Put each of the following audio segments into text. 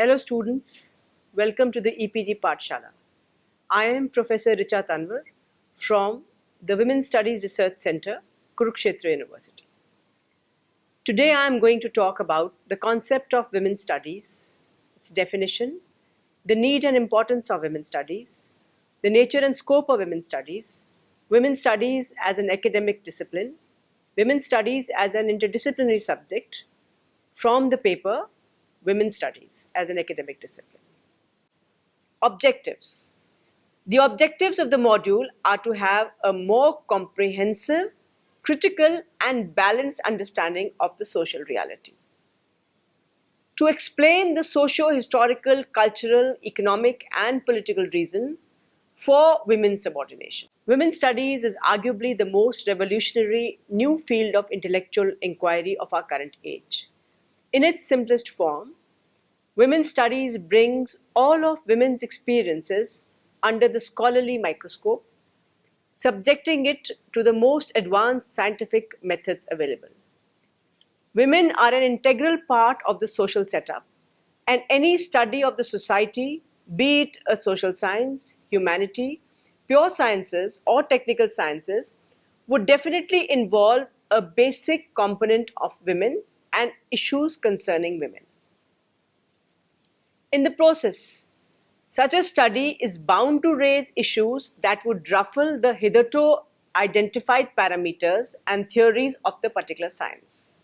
Hello students, welcome to the EPG Pathshala. I am Professor Richa Tanwar from the Women's Studies Research Center, Kurukshetra University. Today I am going to talk about the concept of women's studies, its definition, the need and importance of women's studies, the nature and scope of women's studies as an academic discipline, women's studies as an interdisciplinary subject from the paper Women's Studies as an academic discipline. Objectives. The objectives of the module are to have a more comprehensive, critical, and balanced understanding of the social reality. To explain the socio-historical, cultural, economic, and political reason for women's subordination. Women's studies is arguably the most revolutionary new field of intellectual inquiry of our current age. In its simplest form, women's studies brings all of women's experiences under the scholarly microscope, subjecting it to the most advanced scientific methods available. Women are an integral part of the social setup, and any study of the society, be it a social science, humanity, pure sciences, or technical sciences, would definitely involve a basic component of women and issues concerning women. In the process, such a study is bound to raise issues that would ruffle the hitherto identified parameters and theories of the particular science.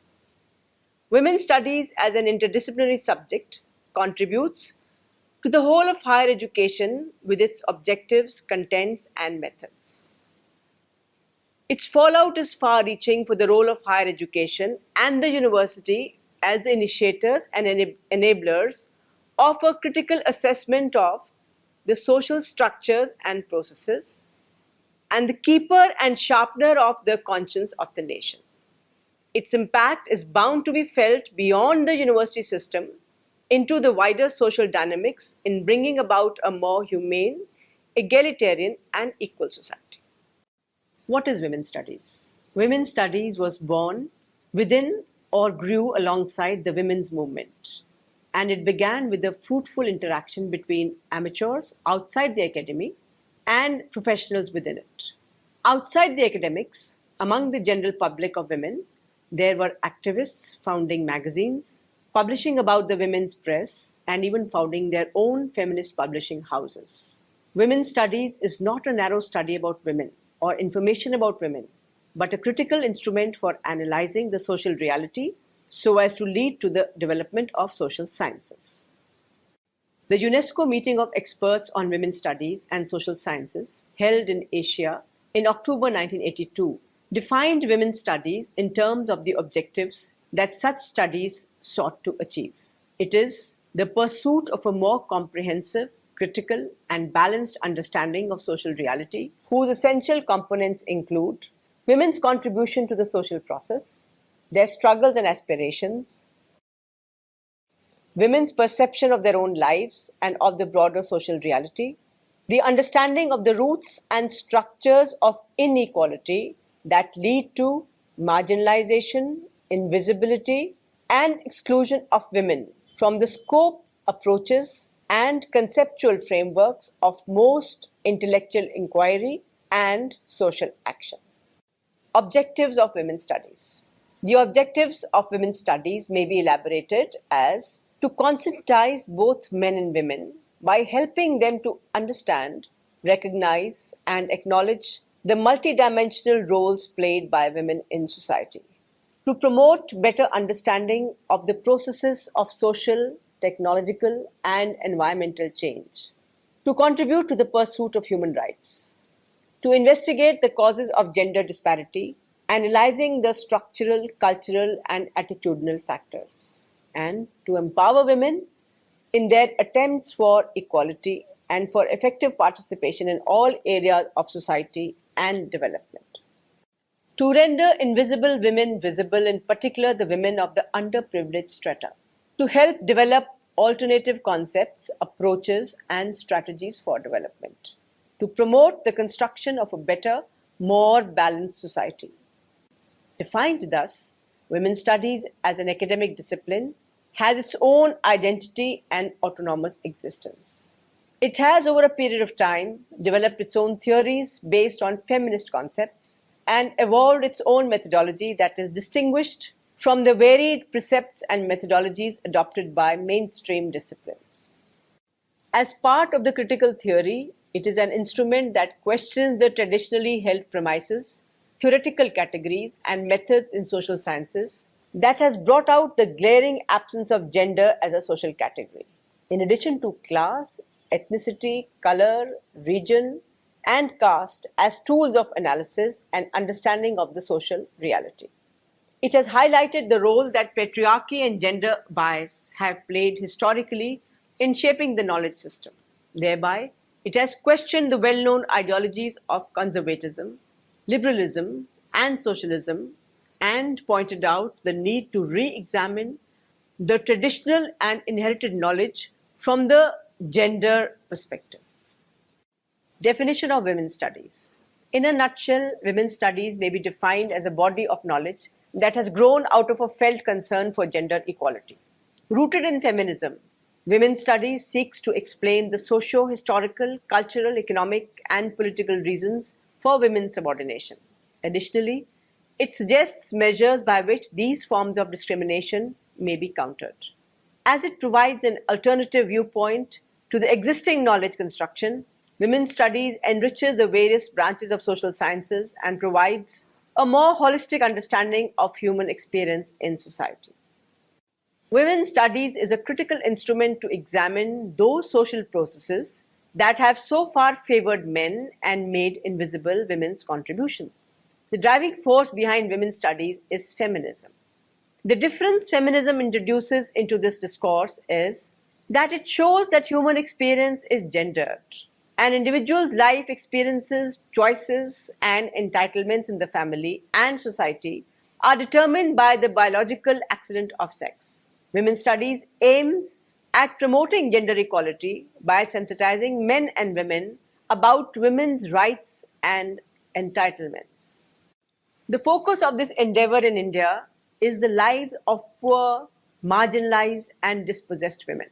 Women's studies as an interdisciplinary subject contributes to the whole of higher education with its objectives, contents, and methods. Its fallout is far-reaching for the role of higher education and the university as the initiators and enablers of a critical assessment of the social structures and processes, and the keeper and sharpener of the conscience of the nation. Its impact is bound to be felt beyond the university system into the wider social dynamics in bringing about a more humane, egalitarian, and equal society. What is women's studies? Women's studies was born within or grew alongside the women's movement, and it began with a fruitful interaction between amateurs outside the academy and professionals within it. Outside the academics, among the general public of women, there were activists founding magazines, publishing about the women's press, and even founding their own feminist publishing houses. Women's studies is not a narrow study about women or information about women, but a critical instrument for analyzing the social reality so as to lead to the development of social sciences. The UNESCO meeting of experts on women's studies and social sciences, held in Asia in October 1982, defined women's studies in terms of the objectives that such studies sought to achieve. It is the pursuit of a more comprehensive, critical, and balanced understanding of social reality, whose essential components include women's contribution to the social process, their struggles and aspirations, women's perception of their own lives and of the broader social reality, the understanding of the roots and structures of inequality that lead to marginalization, invisibility, and exclusion of women from the scope, approaches, and conceptual frameworks of most intellectual inquiry and social action. Objectives of women's studies. The objectives of women's studies may be elaborated as to conscientize both men and women by helping them to understand, recognize, and acknowledge the multidimensional roles played by women in society. To promote better understanding of the processes of social, technological, and environmental change. To contribute to the pursuit of human rights. To investigate the causes of gender disparity, analyzing the structural, cultural, and attitudinal factors. And to empower women in their attempts for equality and for effective participation in all areas of society and development. To render invisible women visible, in particular the women of the underprivileged strata. To help develop alternative concepts, approaches, and strategies for development. To promote the construction of a better, more balanced society. Defined thus, women's studies as an academic discipline has its own identity and autonomous existence. It has, over a period of time, developed its own theories based on feminist concepts and evolved its own methodology that is distinguished from the varied precepts and methodologies adopted by mainstream disciplines. As part of the critical theory, it is an instrument that questions the traditionally held premises, theoretical categories, and methods in social sciences that has brought out the glaring absence of gender as a social category. In addition to class, ethnicity, color, region, and caste as tools of analysis and understanding of the social reality. It has highlighted the role that patriarchy and gender bias have played historically in shaping the knowledge system. Thereby, it has questioned the well known ideologies of conservatism, liberalism, and socialism, and pointed out the need to re examine the traditional and inherited knowledge from the gender perspective. Definition of women's studies. In a nutshell, women's studies may be defined as a body of knowledge that has grown out of a felt concern for gender equality. Rooted in feminism, women's studies seeks to explain the socio-historical, cultural, economic, and political reasons for women's subordination. Additionally, it suggests measures by which these forms of discrimination may be countered. As it provides an alternative viewpoint to the existing knowledge construction, women's studies enriches the various branches of social sciences and provides a more holistic understanding of human experience in society. Women's studies is a critical instrument to examine those social processes that have so far favored men and made invisible women's contributions. The driving force behind women's studies is feminism. The difference feminism introduces into this discourse is that it shows that human experience is gendered. An individual's life experiences, choices, and entitlements in the family and society are determined by the biological accident of sex. Women's studies aims at promoting gender equality by sensitizing men and women about women's rights and entitlements. The focus of this endeavor in India is the lives of poor, marginalized, and dispossessed women.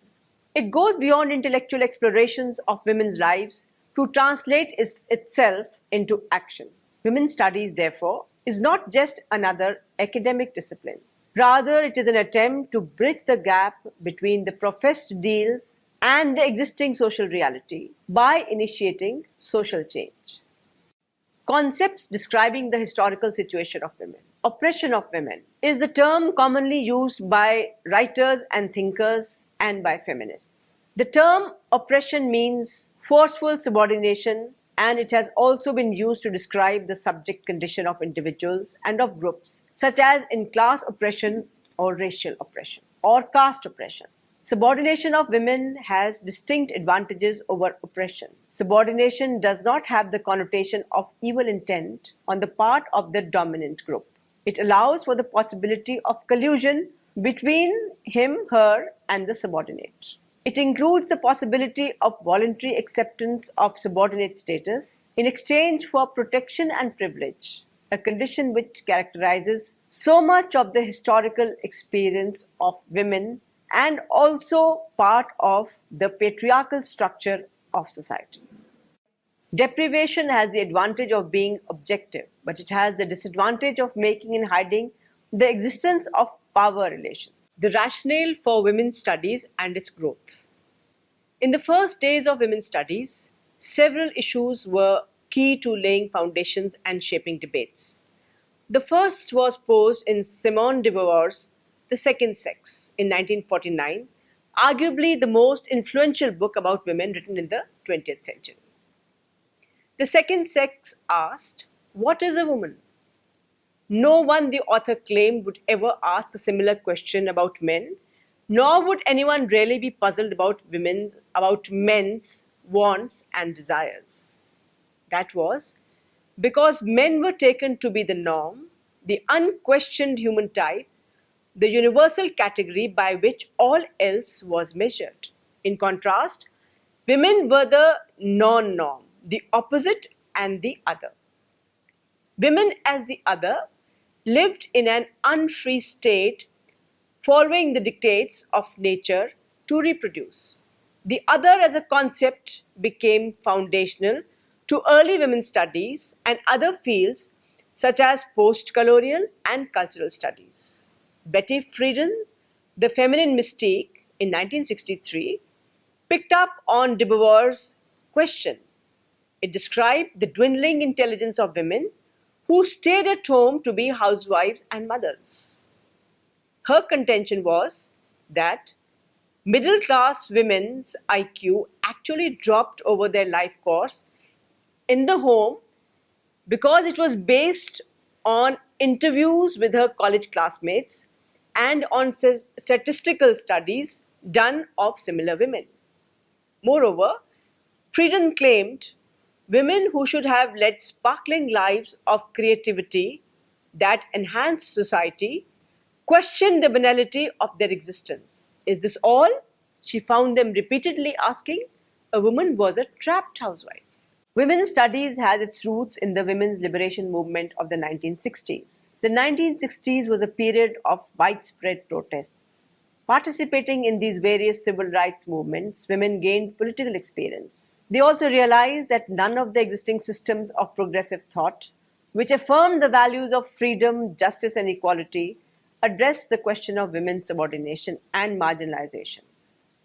It goes beyond intellectual explorations of women's lives to translate itself into action. Women's studies, therefore, is not just another academic discipline. Rather, it is an attempt to bridge the gap between the professed ideals and the existing social reality by initiating social change. Concepts describing the historical situation of women. Oppression of women is the term commonly used by writers and thinkers and by feminists. The term oppression means forceful subordination, and it has also been used to describe the subject condition of individuals and of groups, such as in class oppression or racial oppression or caste oppression. Subordination of women has distinct advantages over oppression. Subordination does not have the connotation of evil intent on the part of the dominant group. It allows for the possibility of collusion between him, her, and the subordinate. It includes the possibility of voluntary acceptance of subordinate status in exchange for protection and privilege, a condition which characterizes so much of the historical experience of women and also part of the patriarchal structure of society. Deprivation has the advantage of being objective, but it has the disadvantage of making and hiding the existence of power relations. The rationale for women's studies and its growth. In the first days of women's studies, several issues were key to laying foundations and shaping debates. The first was posed in Simone de Beauvoir's The Second Sex in 1949, arguably the most influential book about women written in the 20th century. The Second Sex asked, "What is a woman?" No one, the author claimed, would ever ask a similar question about men, nor would anyone really be puzzled about men's wants and desires. That was because men were taken to be the norm, the unquestioned human type, the universal category by which all else was measured. In contrast, women were the non-norm, the opposite and the other. Women as the other lived in an unfree state following the dictates of nature to reproduce. The other, as a concept, became foundational to early women's studies and other fields such as post-colonial and cultural studies. Betty Friedan, The Feminine Mystique in 1963, picked up on de Beauvoir's question. It described the dwindling intelligence of women who stayed at home to be housewives and mothers. Her contention was that middle class women's IQ actually dropped over their life course in the home because it was based on interviews with her college classmates and on statistical studies done of similar women. Moreover, Friedan claimed women who should have led sparkling lives of creativity that enhanced society questioned the banality of their existence. Is this all? She found them repeatedly asking. A woman was a trapped housewife. Women's studies has its roots in the women's liberation movement of the 1960s. The 1960s was a period of widespread protests. Participating in these various civil rights movements, women gained political experience. They also realized that none of the existing systems of progressive thought, which affirmed the values of freedom, justice, and equality, addressed the question of women's subordination and marginalization.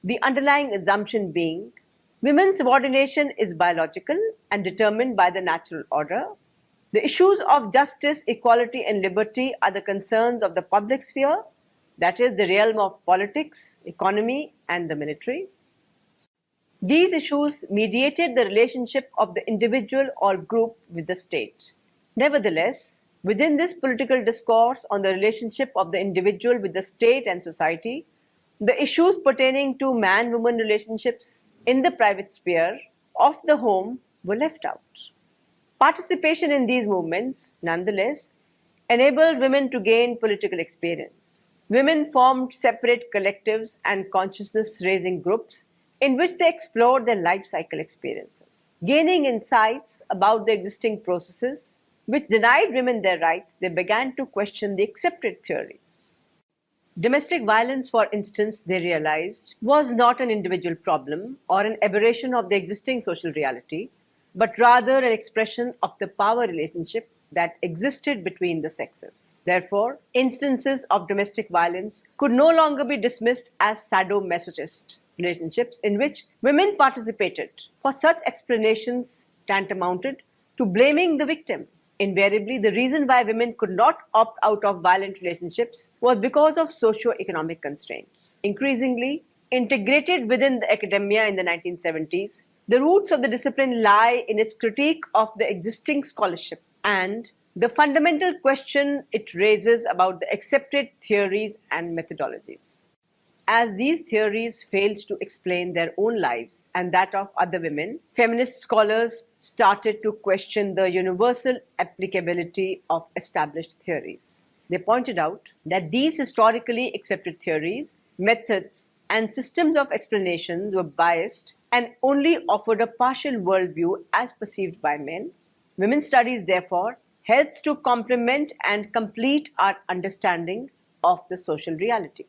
The underlying assumption being women's subordination is biological and determined by the natural order. The issues of justice, equality, and liberty are the concerns of the public sphere, that is, the realm of politics, economy, and the military. These issues mediated the relationship of the individual or group with the state. Nevertheless, within this political discourse on the relationship of the individual with the state and society, the issues pertaining to man-woman relationships in the private sphere of the home were left out. Participation in these movements, nonetheless, enabled women to gain political experience. Women formed separate collectives and consciousness-raising groups in which they explored their life cycle experiences. Gaining insights about the existing processes which denied women their rights, they began to question the accepted theories. Domestic violence, for instance, they realized, was not an individual problem or an aberration of the existing social reality, but rather an expression of the power relationship that existed between the sexes. Therefore, instances of domestic violence could no longer be dismissed as sadomasochist relationships in which women participated, for such explanations tantamounted to blaming the victim. Invariably, the reason why women could not opt out of violent relationships was because of socio-economic constraints. Increasingly integrated within the academia in the 1970s, the roots of the discipline lie in its critique of the existing scholarship and the fundamental question it raises about the accepted theories and methodologies. As these theories failed to explain their own lives and that of other women, feminist scholars started to question the universal applicability of established theories. They pointed out that these historically accepted theories, methods, and systems of explanation were biased and only offered a partial worldview as perceived by men. Women's studies, therefore, helps to complement and complete our understanding of the social reality.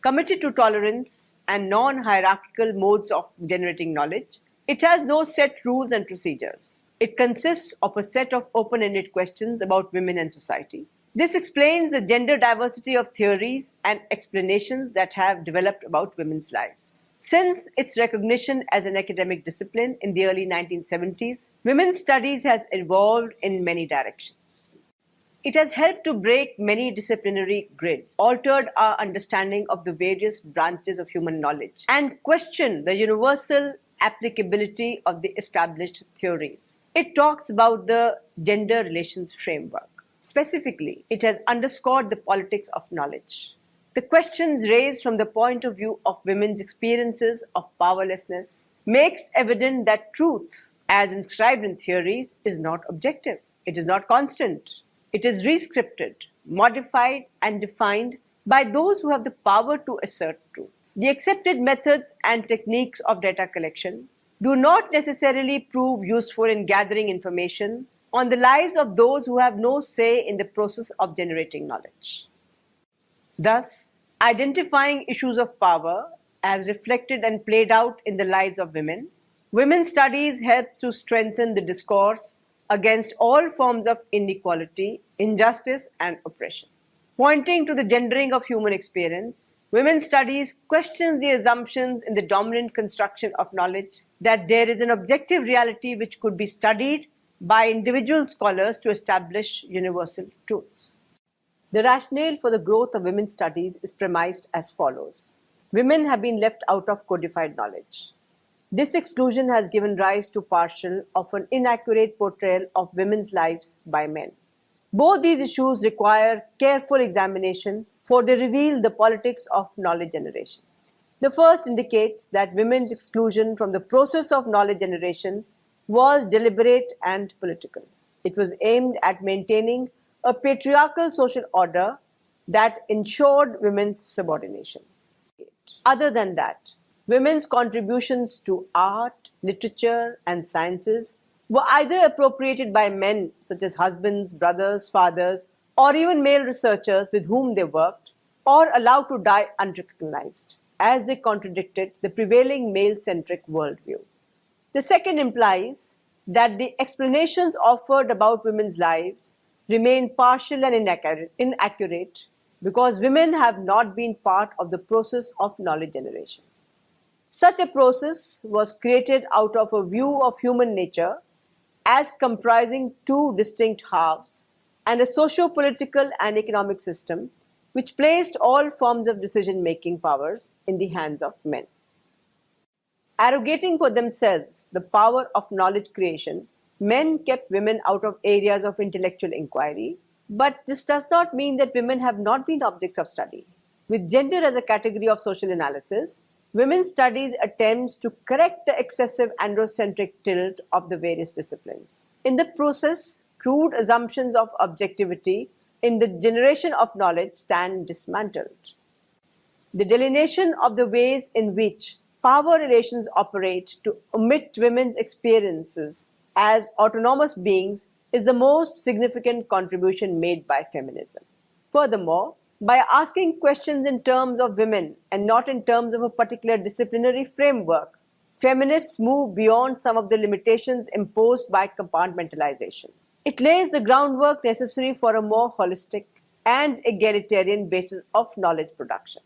Committed to tolerance and non-hierarchical modes of generating knowledge, it has no set rules and procedures. It consists of a set of open-ended questions about women and society. This explains the gender diversity of theories and explanations that have developed about women's lives. Since its recognition as an academic discipline in the early 1970s, women's studies has evolved in many directions. It has helped to break many disciplinary grids, altered our understanding of the various branches of human knowledge, and questioned the universal applicability of the established theories. It talks about the gender relations framework. Specifically, it has underscored the politics of knowledge. The questions raised from the point of view of women's experiences of powerlessness makes evident that truth, as inscribed in theories, is not objective. It is not constant. It is rescripted, modified, and defined by those who have the power to assert truth. The accepted methods and techniques of data collection do not necessarily prove useful in gathering information on the lives of those who have no say in the process of generating knowledge. Thus, identifying issues of power as reflected and played out in the lives of women. Women's studies helps to strengthen the discourse against all forms of inequality, injustice, and oppression. Pointing to the gendering of human experience, women's studies questions the assumptions in the dominant construction of knowledge that there is an objective reality which could be studied by individual scholars to establish universal truths. The rationale for the growth of women's studies is premised as follows. Women have been left out of codified knowledge. This exclusion has given rise to partial, often inaccurate portrayal of women's lives by men. Both these issues require careful examination, for they reveal the politics of knowledge generation. The first indicates that women's exclusion from the process of knowledge generation was deliberate and political. It was aimed at maintaining a patriarchal social order that ensured women's subordination. Other than that, women's contributions to art, literature, and sciences were either appropriated by men, such as husbands, brothers, fathers, or even male researchers with whom they worked, or allowed to die unrecognized, as they contradicted the prevailing male-centric worldview. The second implies that the explanations offered about women's lives remain partial and inaccurate because women have not been part of the process of knowledge generation. Such a process was created out of a view of human nature as comprising two distinct halves and a socio-political and economic system which placed all forms of decision-making powers in the hands of men. Arrogating for themselves the power of knowledge creation, men kept women out of areas of intellectual inquiry, but this does not mean that women have not been objects of study. With gender as a category of social analysis, women's studies attempts to correct the excessive androcentric tilt of the various disciplines. In the process, crude assumptions of objectivity in the generation of knowledge stand dismantled. The delineation of the ways in which power relations operate to omit women's experiences as autonomous beings is the most significant contribution made by feminism. Furthermore, by asking questions in terms of women and not in terms of a particular disciplinary framework, feminists move beyond some of the limitations imposed by compartmentalization. It lays the groundwork necessary for a more holistic and egalitarian basis of knowledge production.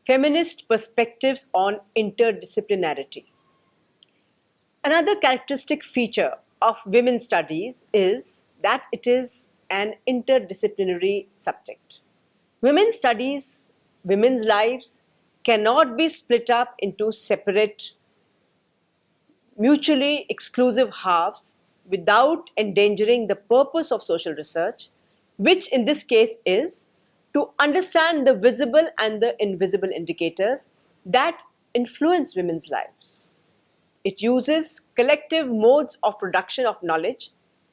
Feminist perspectives on interdisciplinarity. Another characteristic feature of women's studies is that it is an interdisciplinary subject. Women's studies, women's lives cannot be split up into separate, mutually exclusive halves without endangering the purpose of social research, which in this case is to understand the visible and the invisible indicators that influence women's lives. It uses collective modes of production of knowledge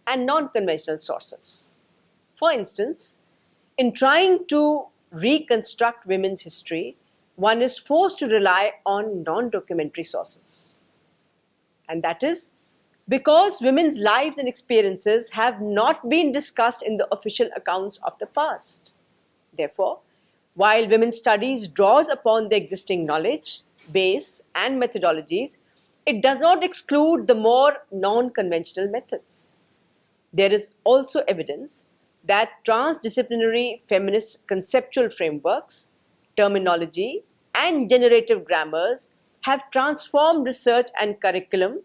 and non-conventional sources. For instance, in trying to reconstruct women's history, one is forced to rely on non-documentary sources. And that is because women's lives and experiences have not been discussed in the official accounts of the past. Therefore, while women's studies draws upon the existing knowledge, base, and methodologies, it does not exclude the more non-conventional methods. There is also evidence that transdisciplinary feminist conceptual frameworks, terminology, and generative grammars have transformed research and curriculum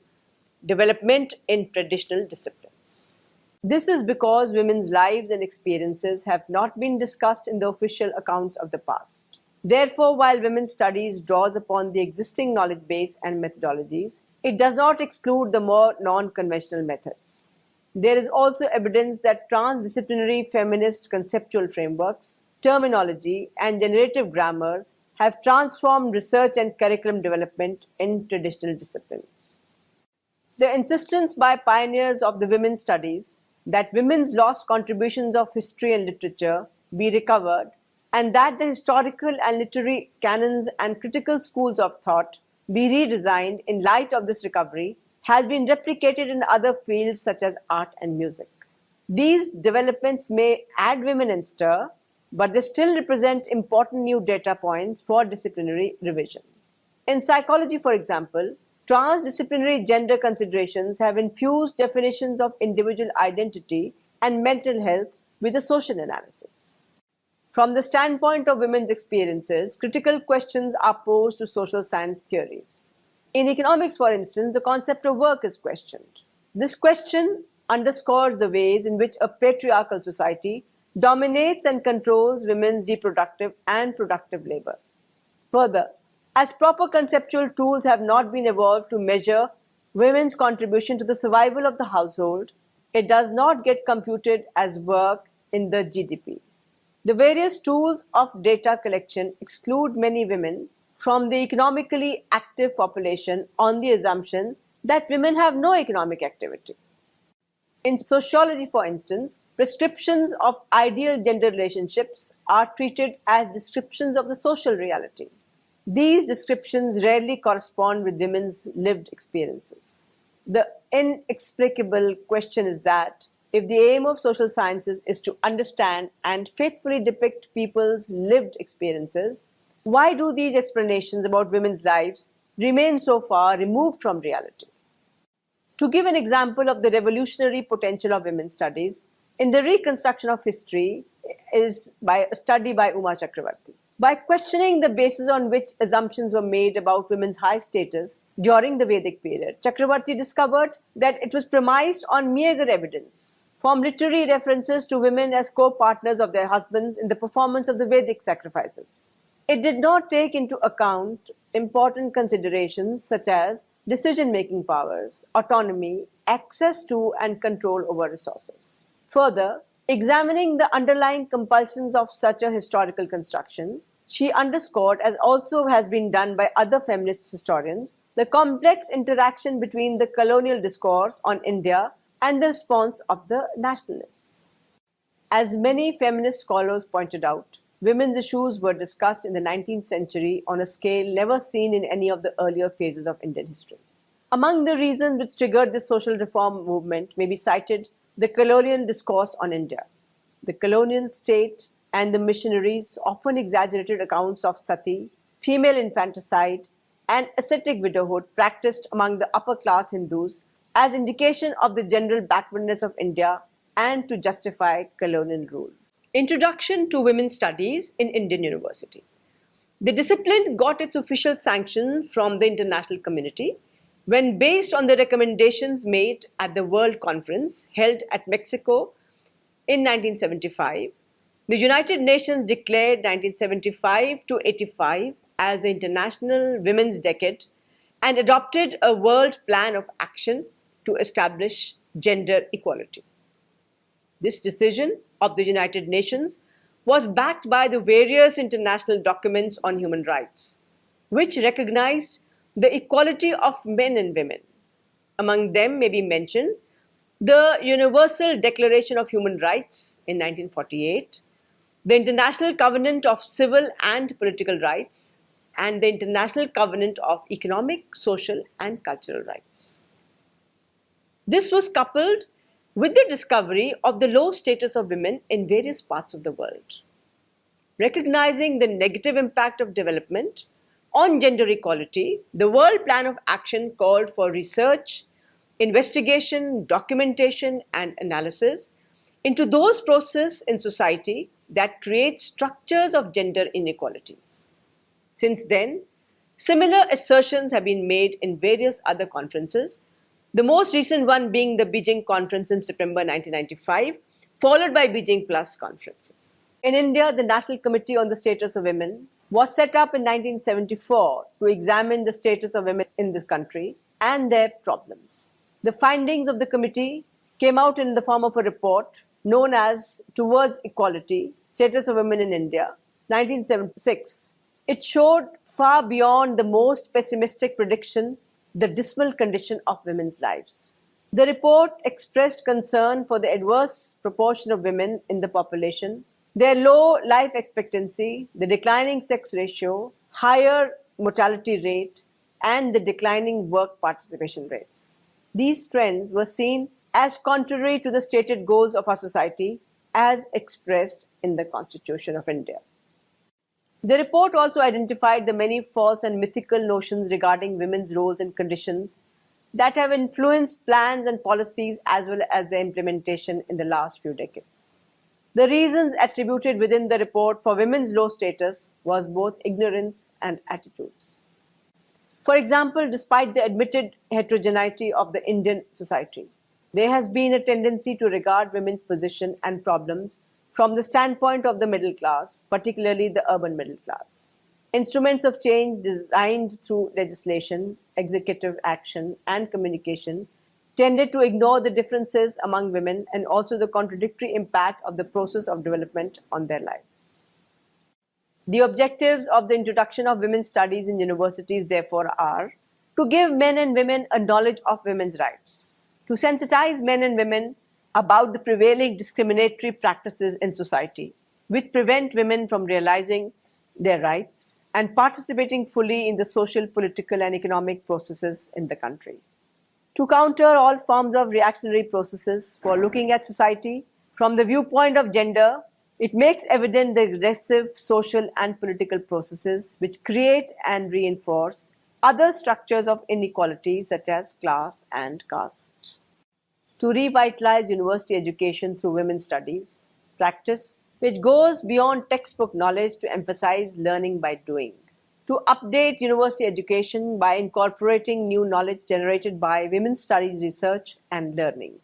development in traditional disciplines. This is because women's lives and experiences have not been discussed in the official accounts of the past. Therefore, while women's studies draws upon the existing knowledge base and methodologies, it does not exclude the more non-conventional methods. There is also evidence that transdisciplinary feminist conceptual frameworks, terminology, and generative grammars have transformed research and curriculum development in traditional disciplines. The insistence by pioneers of the women's studies that women's lost contributions of history and literature be recovered, and that the historical and literary canons and critical schools of thought be redesigned in light of this recovery, has been replicated in other fields such as art and music. These developments may add women and stir, but they still represent important new data points for disciplinary revision. In psychology, for example, transdisciplinary gender considerations have infused definitions of individual identity and mental health with a social analysis. From the standpoint of women's experiences, critical questions are posed to social science theories. In economics, for instance, the concept of work is questioned. This question underscores the ways in which a patriarchal society dominates and controls women's reproductive and productive labor. Further, as proper conceptual tools have not been evolved to measure women's contribution to the survival of the household, it does not get computed as work in the GDP. The various tools of data collection exclude many women from the economically active population on the assumption that women have no economic activity. In sociology, for instance, prescriptions of ideal gender relationships are treated as descriptions of the social reality. These descriptions rarely correspond with women's lived experiences. The inexplicable question is that if the aim of social sciences is to understand and faithfully depict people's lived experiences, why do these explanations about women's lives remain so far removed from reality? To give an example of the revolutionary potential of women's studies, in the reconstruction of history is by a study by Uma Chakravarti. By questioning the basis on which assumptions were made about women's high status during the Vedic period, Chakravarti discovered that it was premised on meager evidence, from literary references to women as co-partners of their husbands in the performance of the Vedic sacrifices. It did not take into account important considerations such as decision-making powers, autonomy, access to and control over resources. Further, examining the underlying compulsions of such a historical construction, she underscored, as also has been done by other feminist historians, the complex interaction between the colonial discourse on India and the response of the nationalists. As many feminist scholars pointed out, women's issues were discussed in the 19th century on a scale never seen in any of the earlier phases of Indian history. Among the reasons which triggered this social reform movement may be cited the colonial discourse on India. The colonial state and the missionaries often exaggerated accounts of sati, female infanticide, and ascetic widowhood practiced among the upper class Hindus as indication of the general backwardness of India and to justify colonial rule. Introduction to Women's Studies in Indian Universities. The discipline got its official sanction from the international community when, based on the recommendations made at the World Conference held at Mexico in 1975, the United Nations declared 1975 to 85 as the International Women's Decade and adopted a world plan of action to establish gender equality. This decision of the United Nations was backed by the various international documents on human rights, which recognized the equality of men and women. Among them may be mentioned the Universal Declaration of Human Rights in 1948, the International Covenant of Civil and Political Rights, and the International Covenant of Economic, Social, and Cultural Rights. This was coupled with the discovery of the low status of women in various parts of the world. Recognizing the negative impact of development on gender equality, the World Plan of Action called for research, investigation, documentation, and analysis into those processes in society that create structures of gender inequalities. Since then, similar assertions have been made in various other conferences, the most recent one being the Beijing Conference in September 1995, followed by Beijing Plus conferences. In India, the National Committee on the Status of Women was set up in 1974 to examine the status of women in this country and their problems. The findings of the committee came out in the form of a report known as Towards Equality, Status of Women in India, 1976. It showed far beyond the most pessimistic prediction the dismal condition of women's lives. The report expressed concern for the adverse proportion of women in the population, their low life expectancy, the declining sex ratio, higher mortality rate, and the declining work participation rates. These trends were seen as contrary to the stated goals of our society as expressed in the Constitution of India. The report also identified the many false and mythical notions regarding women's roles and conditions that have influenced plans and policies as well as their implementation in the last few decades. The reasons attributed within the report for women's low status was both ignorance and attitudes. For example, despite the admitted heterogeneity of the Indian society, there has been a tendency to regard women's position and problems from the standpoint of the middle class, particularly the urban middle class. Instruments of change designed through legislation, executive action, and communication tended to ignore the differences among women and also the contradictory impact of the process of development on their lives. The objectives of the introduction of women's studies in universities, therefore, are to give men and women a knowledge of women's rights, to sensitize men and women about the prevailing discriminatory practices in society, which prevent women from realizing their rights and participating fully in the social, political, and economic processes in the country. To counter all forms of reactionary processes for looking at society from the viewpoint of gender, it makes evident the aggressive social and political processes which create and reinforce other structures of inequality such as class and caste. To revitalize university education through women's studies, practice which goes beyond textbook knowledge to emphasize learning by doing. To update university education by incorporating new knowledge generated by women's studies research and learning.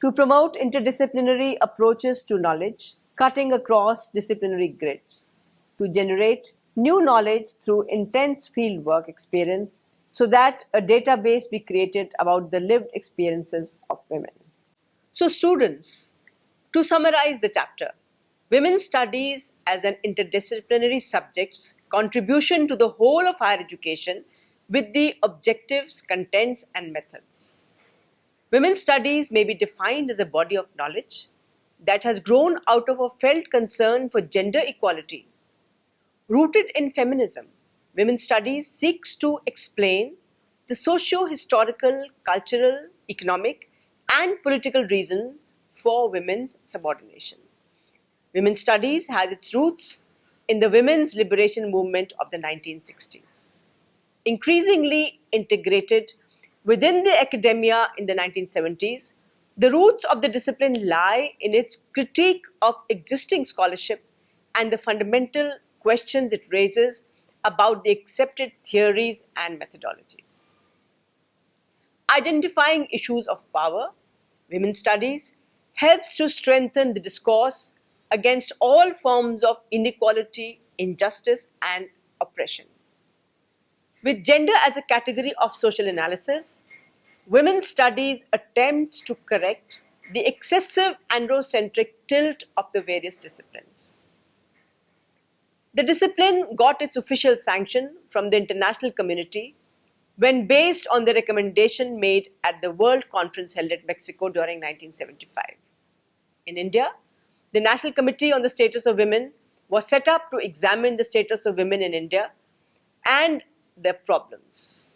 To promote interdisciplinary approaches to knowledge, cutting across disciplinary grids. To generate new knowledge through intense fieldwork experience so that a database be created about the lived experiences of women. So students, to summarize the chapter, women's studies as an interdisciplinary subject's contribution to the whole of higher education with the objectives, contents and methods. Women's studies may be defined as a body of knowledge that has grown out of a felt concern for gender equality. Rooted in feminism, women's studies seeks to explain the socio-historical, cultural, economic and political reasons for women's subordination. Women's studies has its roots in the women's liberation movement of the 1960s. Increasingly integrated within the academia in the 1970s, the roots of the discipline lie in its critique of existing scholarship and the fundamental questions it raises about the accepted theories and methodologies. Identifying issues of power, women's studies helps to strengthen the discourse against all forms of inequality, injustice, and oppression. With gender as a category of social analysis, women's studies attempts to correct the excessive androcentric tilt of the various disciplines. The discipline got its official sanction from the international community when based on the recommendation made at the World Conference held at Mexico during 1975. In India, the National Committee on the Status of Women was set up to examine the status of women in India and their problems.